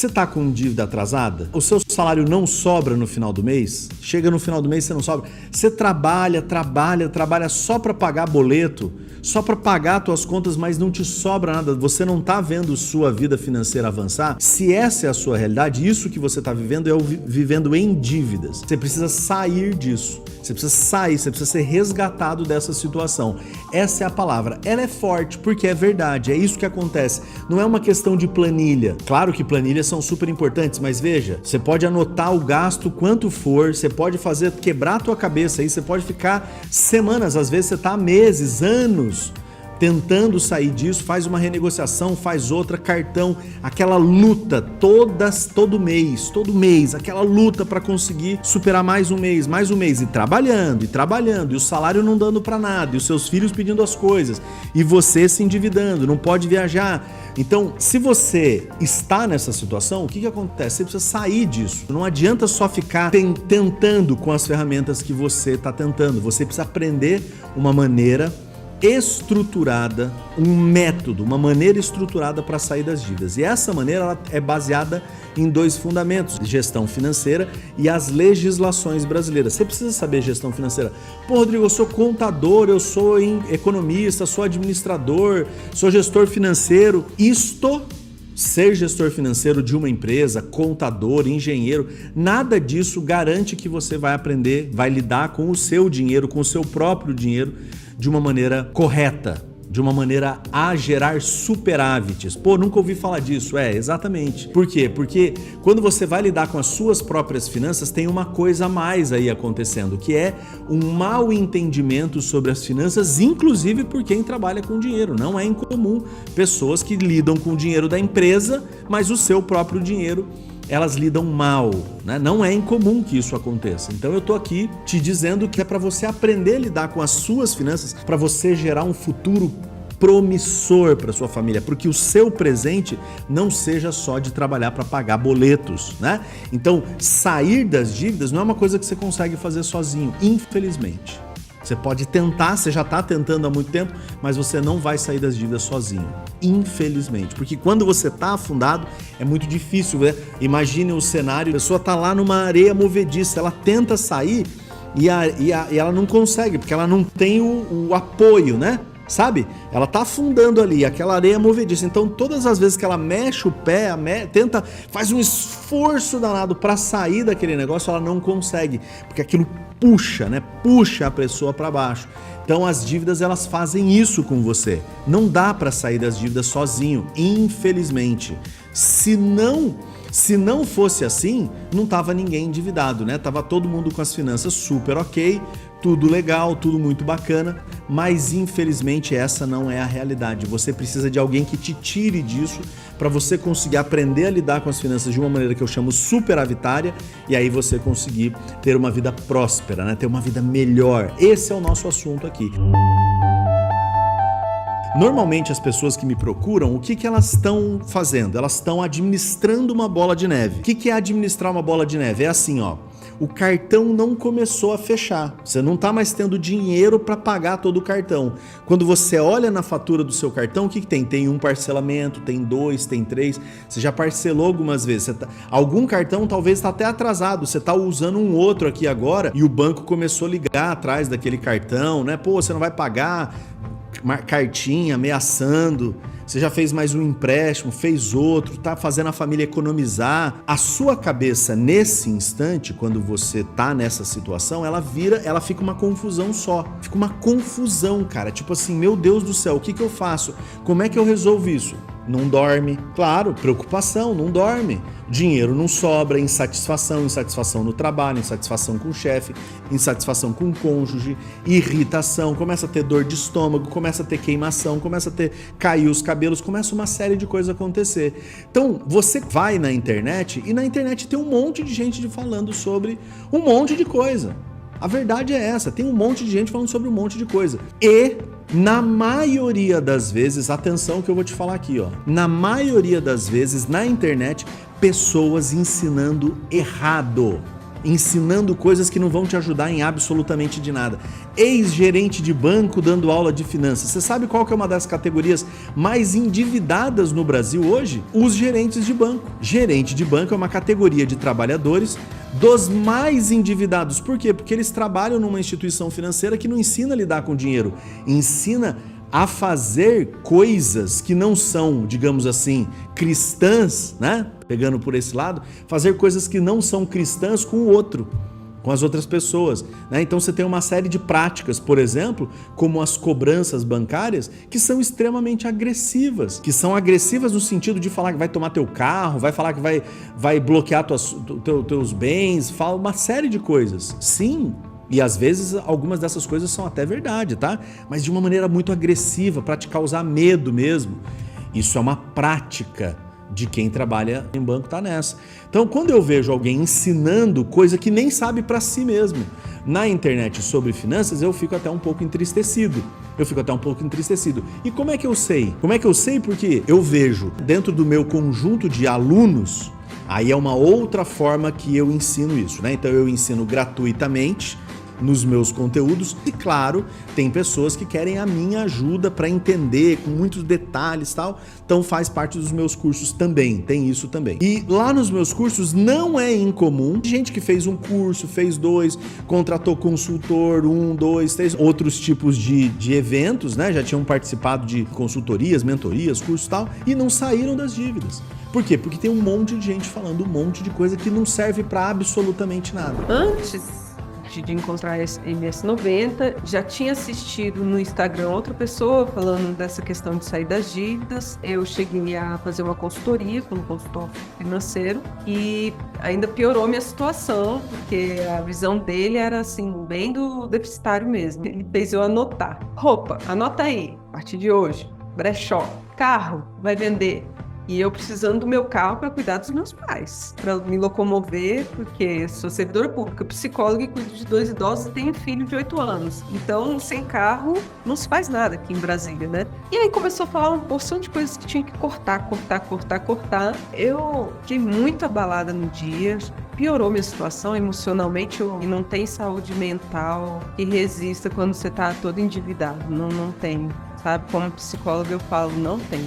Você está com dívida atrasada? O seu salário não sobra no final do mês? Chega no final do mês e você não sobra? Você trabalha só para pagar boleto, só para pagar as suas contas, mas não te sobra nada. Você não está vendo sua vida financeira avançar? Se essa é a sua realidade, isso que você está vivendo é vivendo em dívidas. Você precisa sair disso. Você precisa sair, você precisa ser resgatado dessa situação. Essa é a palavra. Ela é forte porque é verdade, é isso que acontece. Não é uma questão de planilha. Claro que planilhas são super importantes, mas veja, você pode anotar o gasto quanto for, você pode quebrar a tua cabeça aí, você pode ficar semanas, às vezes você está meses, anos tentando sair disso, faz uma renegociação, faz outra, cartão, aquela luta todo mês, aquela luta para conseguir superar mais um mês, e trabalhando, e o salário não dando para nada, e os seus filhos pedindo as coisas, e você se endividando, não pode viajar. Então, se você está nessa situação, o que acontece? Você precisa sair disso. Não adianta só ficar tentando com as ferramentas que você está tentando, você precisa aprender uma maneira estruturada, um método, uma maneira estruturada para sair das dívidas. E essa maneira ela é baseada em 2 fundamentos, gestão financeira e as legislações brasileiras. Você precisa saber gestão financeira. Pô, Rodrigo, eu sou contador, eu sou economista, sou administrador, sou gestor financeiro. Ser gestor financeiro de uma empresa, contador, engenheiro, nada disso garante que você vai aprender, vai lidar com o seu dinheiro, com o seu próprio dinheiro de uma maneira correta, de uma maneira a gerar superávites. Pô, nunca ouvi falar disso. Exatamente. Por quê? Porque quando você vai lidar com as suas próprias finanças, tem uma coisa a mais aí acontecendo, que é um mau entendimento sobre as finanças, inclusive por quem trabalha com dinheiro. Não é incomum pessoas que lidam com o dinheiro da empresa, mas o seu próprio dinheiro elas lidam mal, né? Não é incomum que isso aconteça. Então eu tô aqui te dizendo que é para você aprender a lidar com as suas finanças, para você gerar um futuro promissor para sua família, porque o seu presente não seja só de trabalhar para pagar boletos, né? Então, sair das dívidas não é uma coisa que você consegue fazer sozinho, infelizmente. Você pode tentar, você já está tentando há muito tempo, mas você não vai sair das dívidas sozinho, infelizmente. Porque quando você está afundado, é muito difícil, né? Imagine o cenário, a pessoa está lá numa areia movediça, ela tenta sair e ela não consegue, porque ela não tem o apoio, né? Sabe? Ela tá afundando ali, aquela areia movediça. Então, todas as vezes que ela mexe o pé, faz um esforço danado para sair daquele negócio, ela não consegue, porque aquilo puxa, né? Puxa a pessoa para baixo. Então, as dívidas, elas fazem isso com você. Não dá para sair das dívidas sozinho, infelizmente. Se não fosse assim, não tava ninguém endividado, né? Tava todo mundo com as finanças super ok, tudo legal, tudo muito bacana, mas infelizmente essa não é a realidade. Você precisa de alguém que te tire disso para você conseguir aprender a lidar com as finanças de uma maneira que eu chamo superavitária e aí você conseguir ter uma vida próspera, né? Ter uma vida melhor. Esse é o nosso assunto aqui. Normalmente as pessoas que me procuram, o que elas estão fazendo? Elas estão administrando uma bola de neve. O que é administrar uma bola de neve? É assim, ó. O cartão não começou a fechar. Você não está mais tendo dinheiro para pagar todo o cartão. Quando você olha na fatura do seu cartão, o que tem? Tem um parcelamento, tem 2, tem 3. Você já parcelou algumas vezes. Algum cartão talvez está até atrasado. Você está usando um outro aqui agora e o banco começou a ligar atrás daquele cartão, né? Pô, você não vai pagar, cartinha, ameaçando. Você já fez mais um empréstimo, fez outro, tá fazendo a família economizar. A sua cabeça nesse instante, quando você tá nessa situação, ela fica uma confusão só. Fica uma confusão, cara. Tipo assim, meu Deus do céu, o que eu faço? Como é que eu resolvo isso? Não dorme. Claro, preocupação, não dorme. Dinheiro não sobra, insatisfação no trabalho, insatisfação com o chefe, insatisfação com o cônjuge, irritação, começa a ter dor de estômago, começa a ter queimação, começa a cair os cabelos, começa uma série de coisas a acontecer. Então, você vai na internet e na internet tem um monte de gente falando sobre um monte de coisa. A verdade é essa, tem um monte de gente falando sobre um monte de coisa. E, na maioria das vezes, atenção que eu vou te falar aqui, ó. Na maioria das vezes, na internet, pessoas ensinando errado. ensinando coisas que não vão te ajudar em absolutamente de nada. Ex-gerente de banco dando aula de finanças. Você sabe qual que é uma das categorias mais endividadas no Brasil hoje? Os gerentes de banco. Gerente de banco é uma categoria de trabalhadores dos mais endividados. Por quê? Porque eles trabalham numa instituição financeira que não ensina a lidar com dinheiro, ensina a fazer coisas que não são, digamos assim, cristãs, né? Pegando por esse lado, fazer coisas que não são cristãs com o outro, com as outras pessoas, né? Então você tem uma série de práticas, por exemplo, como as cobranças bancárias, que são extremamente agressivas, no sentido de falar que vai tomar teu carro, vai falar que vai bloquear teus bens, fala uma série de coisas. Sim. E às vezes algumas dessas coisas são até verdade, tá? Mas de uma maneira muito agressiva, para te causar medo mesmo. Isso é uma prática de quem trabalha em banco, tá nessa. Então, quando eu vejo alguém ensinando coisa que nem sabe para si mesmo na internet sobre finanças, eu fico até um pouco entristecido. E como é que eu sei? Porque eu vejo dentro do meu conjunto de alunos, aí é uma outra forma que eu ensino isso, né? Então eu ensino gratuitamente nos meus conteúdos e, claro, tem pessoas que querem a minha ajuda para entender com muitos detalhes e tal, então faz parte dos meus cursos também, tem isso também. E lá nos meus cursos não é incomum gente que fez um curso, fez 2, contratou consultor, 1, 2, 3, outros tipos de eventos, né? Já tinham participado de consultorias, mentorias, cursos e tal, e não saíram das dívidas. Por quê? Porque tem um monte de gente falando um monte de coisa que não serve para absolutamente nada. Antes de encontrar esse MS90, já tinha assistido no Instagram outra pessoa falando dessa questão de sair das dívidas. Eu cheguei a fazer uma consultoria com um consultor financeiro e ainda piorou minha situação, porque a visão dele era assim, bem do deficitário mesmo. Ele fez eu anotar. Roupa, anota aí, a partir de hoje. Brechó, carro, vai vender. E eu precisando do meu carro para cuidar dos meus pais, para me locomover, porque sou servidora pública, psicóloga e cuido de 2 idosos e tenho filho de 8 anos. Então, sem carro, não se faz nada aqui em Brasília, né? E aí começou a falar uma porção de coisas que tinha que cortar. Eu fiquei muito abalada no dia, piorou minha situação emocionalmente, eu não tenho saúde mental que resista quando você está todo endividado, não tem. Sabe, como psicóloga eu falo, não tem.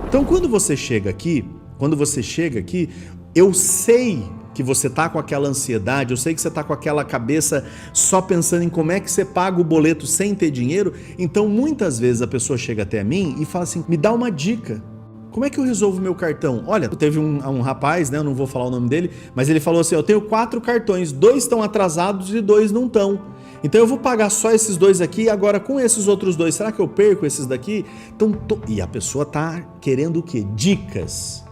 Então quando você chega aqui, eu sei que você tá com aquela ansiedade, eu sei que você tá com aquela cabeça só pensando em como é que você paga o boleto sem ter dinheiro, então muitas vezes a pessoa chega até mim e fala assim, me dá uma dica. Como é que eu resolvo meu cartão? Olha, teve um rapaz, né, eu não vou falar o nome dele, mas ele falou assim, eu tenho 4 cartões, 2 estão atrasados e 2 não estão. Então eu vou pagar só esses 2 aqui e agora com esses outros 2, será que eu perco esses daqui? Então, e a pessoa tá querendo o quê? Dicas.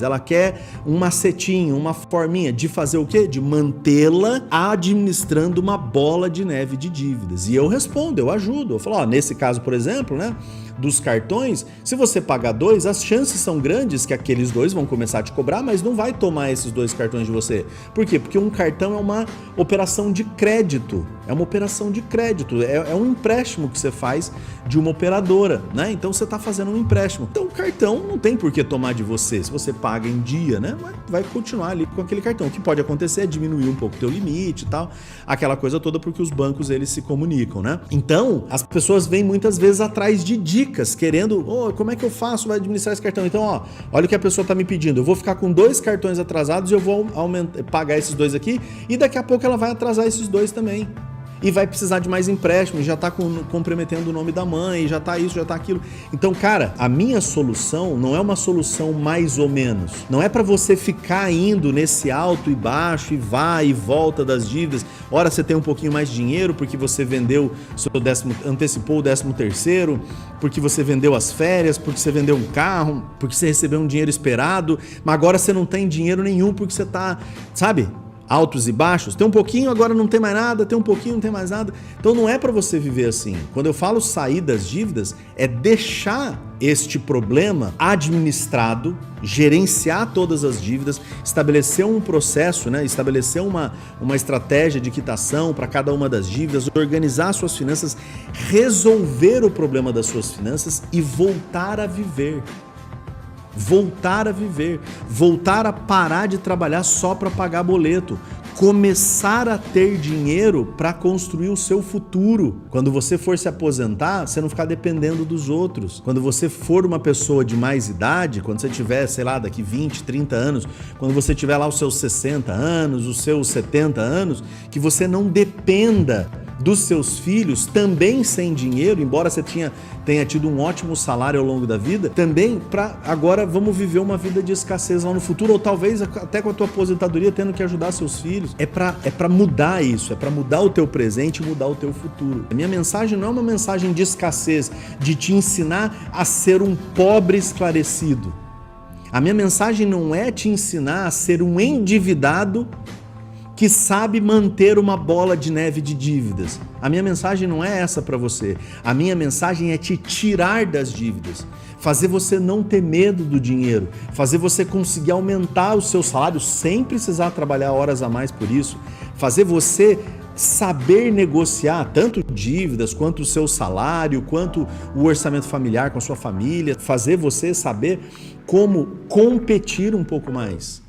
Ela quer um macetinho, uma forminha de fazer o quê? De mantê-la administrando uma bola de neve de dívidas. E eu respondo, eu ajudo. Eu falo, ó, nesse caso, por exemplo, né, dos cartões, se você pagar 2, as chances são grandes que aqueles 2 vão começar a te cobrar, mas não vai tomar esses 2 cartões de você. Por quê? Porque um cartão é uma operação de crédito. É um empréstimo que você faz de uma operadora, né? Então você está fazendo um empréstimo. Então o cartão não tem por que tomar de você. Se você paga em dia, né? Vai continuar ali com aquele cartão. O que pode acontecer é diminuir um pouco o teu limite e tal, aquela coisa toda, porque os bancos eles se comunicam, né? Então as pessoas vêm muitas vezes atrás de dicas, querendo, como é que eu faço para administrar esse cartão? Então, olha o que a pessoa está me pedindo. Eu vou ficar com 2 cartões atrasados e eu vou pagar esses 2 aqui e daqui a pouco ela vai atrasar esses 2 também. E vai precisar de mais empréstimo, já tá comprometendo o nome da mãe, já tá isso, já tá aquilo. Então, cara, a minha solução não é uma solução mais ou menos. Não é para você ficar indo nesse alto e baixo e vai e volta das dívidas. Ora você tem um pouquinho mais de dinheiro porque você vendeu, antecipou o 13º, porque você vendeu as férias, porque você vendeu um carro, porque você recebeu um dinheiro esperado, mas agora você não tem dinheiro nenhum porque você tá, sabe? Altos e baixos, tem um pouquinho, agora não tem mais nada, tem um pouquinho, não tem mais nada. Então não é para você viver assim. Quando eu falo sair das dívidas, é deixar este problema administrado, gerenciar todas as dívidas, estabelecer um processo, né? Estabelecer uma estratégia de quitação para cada uma das dívidas, organizar suas finanças, resolver o problema das suas finanças e voltar a viver. voltar a viver, voltar a parar de trabalhar só para pagar boleto, começar a ter dinheiro para construir o seu futuro. Quando você for se aposentar, você não ficar dependendo dos outros. Quando você for uma pessoa de mais idade, quando você tiver, sei lá, daqui 20, 30 anos, quando você tiver lá os seus 60 anos, os seus 70 anos, que você não dependa dos seus filhos, também sem dinheiro, embora você tenha tido um ótimo salário ao longo da vida, também para agora vamos viver uma vida de escassez lá no futuro, ou talvez até com a tua aposentadoria tendo que ajudar seus filhos. É para mudar isso, é para mudar o teu presente e mudar o teu futuro. A minha mensagem não é uma mensagem de escassez, de te ensinar a ser um pobre esclarecido. A minha mensagem não é te ensinar a ser um endividado que sabe manter uma bola de neve de dívidas. A minha mensagem não é essa para você. A minha mensagem é te tirar das dívidas, fazer você não ter medo do dinheiro, fazer você conseguir aumentar o seu salário sem precisar trabalhar horas a mais por isso, fazer você saber negociar tanto dívidas, quanto o seu salário, quanto o orçamento familiar com a sua família, fazer você saber como competir um pouco mais.